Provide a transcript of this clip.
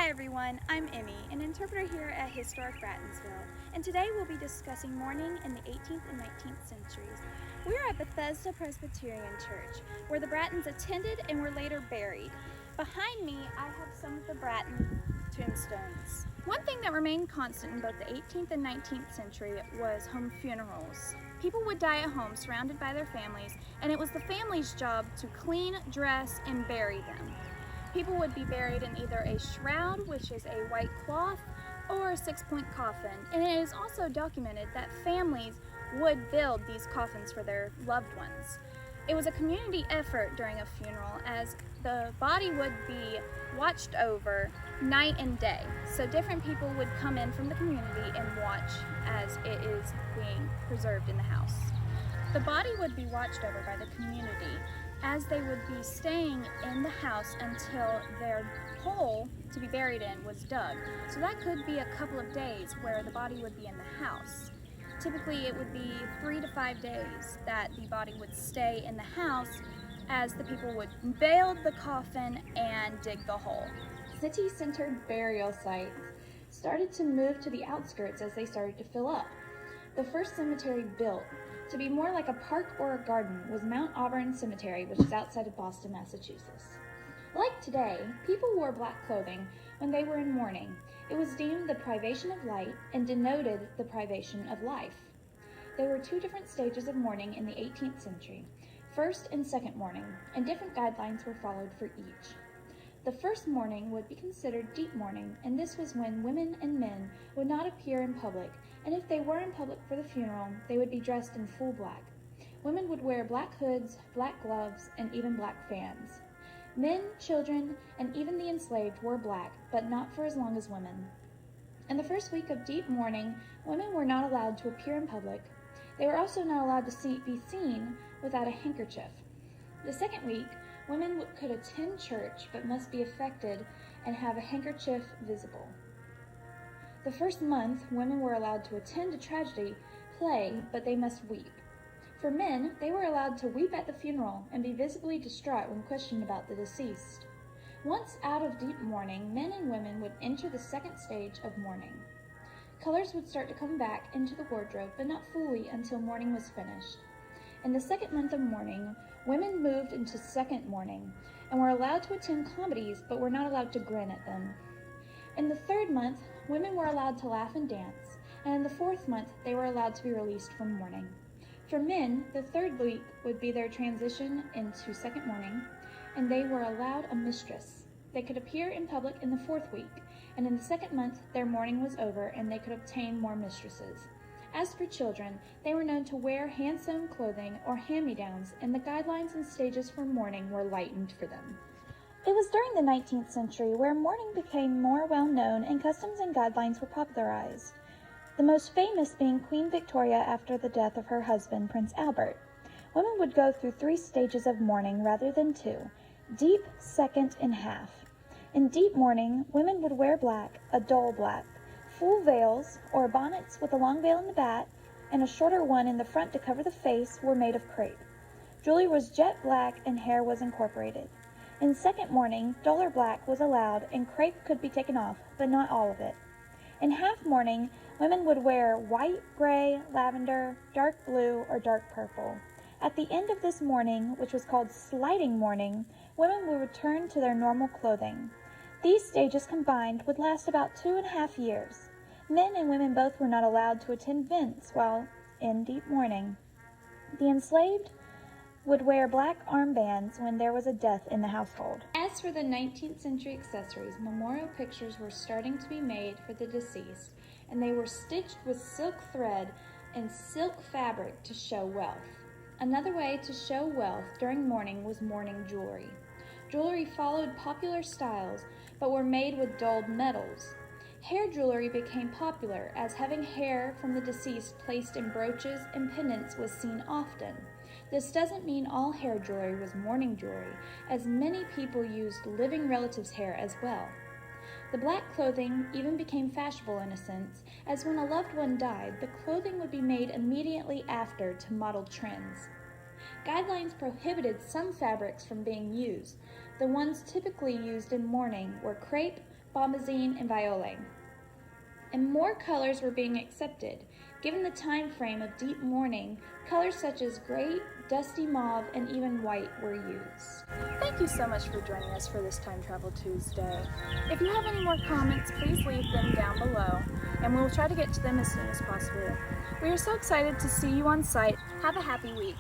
Hi everyone, I'm Emmy, an interpreter here at Historic Brattonsville, and today we'll be discussing mourning in the 18th and 19th centuries. We are at Bethesda Presbyterian Church, where the Brattons attended and were later buried. Behind me, I have some of the Bratton tombstones. One thing that remained constant in both the 18th and 19th century was home funerals. People would die at home surrounded by their families, and it was the family's job to clean, dress, and bury them. People would be buried in either a shroud, which is a white cloth, or a six-point coffin. And it is also documented that families would build these coffins for their loved ones. It was a community effort during a funeral, as the body would be watched over night and day. So different people would come in from the community and watch as it is being preserved in the house. The body would be watched over by the community, as they would be staying in the house until their hole to be buried in was dug. So that could be a couple of days where the body would be in the house. Typically it would be 3 to 5 days that the body would stay in the house as the people would build the coffin and dig the hole. City-centered burial sites started to move to the outskirts as they started to fill up. The first cemetery built to be more like a park or a garden was Mount Auburn Cemetery, which is outside of Boston, Massachusetts. Like today, people wore black clothing when they were in mourning. It was deemed the privation of light and denoted the privation of life. There were two different stages of mourning in the 18th century, first and second mourning, and different guidelines were followed for each. The first mourning would be considered deep mourning, and this was when women and men would not appear in public, and if they were in public for the funeral, they would be dressed in full black. Women would wear black hoods, black gloves, and even black fans. Men, children, and even the enslaved wore black, but not for as long as women. In the first week of deep mourning, women were not allowed to appear in public. They were also not allowed to be seen without a handkerchief. The second week, women could attend church but must be affected and have a handkerchief visible. The first month, women were allowed to attend a tragedy play, but they must weep. For men, they were allowed to weep at the funeral and be visibly distraught when questioned about the deceased. Once out of deep mourning, men and women would enter the second stage of mourning. Colors would start to come back into the wardrobe, but not fully until mourning was finished. In the second month of mourning, women moved into second mourning and were allowed to attend comedies, but were not allowed to grin at them. In the third month, women were allowed to laugh and dance, and in the fourth month, they were allowed to be released from mourning. For men, the third week would be their transition into second mourning, and they were allowed a mistress. They could appear in public in the fourth week, and in the second month, their mourning was over and they could obtain more mistresses. As for children, they were known to wear hand-sewn clothing or hand-me-downs, and the guidelines and stages for mourning were lightened for them. It was during the 19th century where mourning became more well-known and customs and guidelines were popularized, the most famous being Queen Victoria after the death of her husband, Prince Albert. Women would go through 3 stages of mourning rather than 2, deep, second, and half. In deep mourning, women would wear black, a dull black, full veils, or bonnets with a long veil in the back and a shorter one in the front to cover the face were made of crepe. Jewelry was jet black and hair was incorporated. In second mourning, duller black was allowed and crepe could be taken off, but not all of it. In half mourning, women would wear white, gray, lavender, dark blue, or dark purple. At the end of this mourning, which was called sliding mourning, women would return to their normal clothing. These stages combined would last about 2.5 years. Men and women both were not allowed to attend events while in deep mourning. The enslaved would wear black armbands when there was a death in the household. As for the 19th century accessories, memorial pictures were starting to be made for the deceased, and they were stitched with silk thread and silk fabric to show wealth. Another way to show wealth during mourning was mourning jewelry. Jewelry followed popular styles, but were made with dulled metals. Hair jewelry became popular, as having hair from the deceased placed in brooches and pendants was seen often. This doesn't mean all hair jewelry was mourning jewelry, as many people used living relatives' hair as well. The black clothing even became fashionable in a sense, as when a loved one died, the clothing would be made immediately after to model trends. Guidelines prohibited some fabrics from being used. The ones typically used in mourning were crepe, bombazine, and violet. And more colors were being accepted. Given the time frame of deep mourning, colors such as gray, dusty mauve, and even white were used. Thank you so much for joining us for this Time Travel Tuesday. If you have any more comments, please leave them down below, and we'll try to get to them as soon as possible. We are so excited to see you on site. Have a happy week.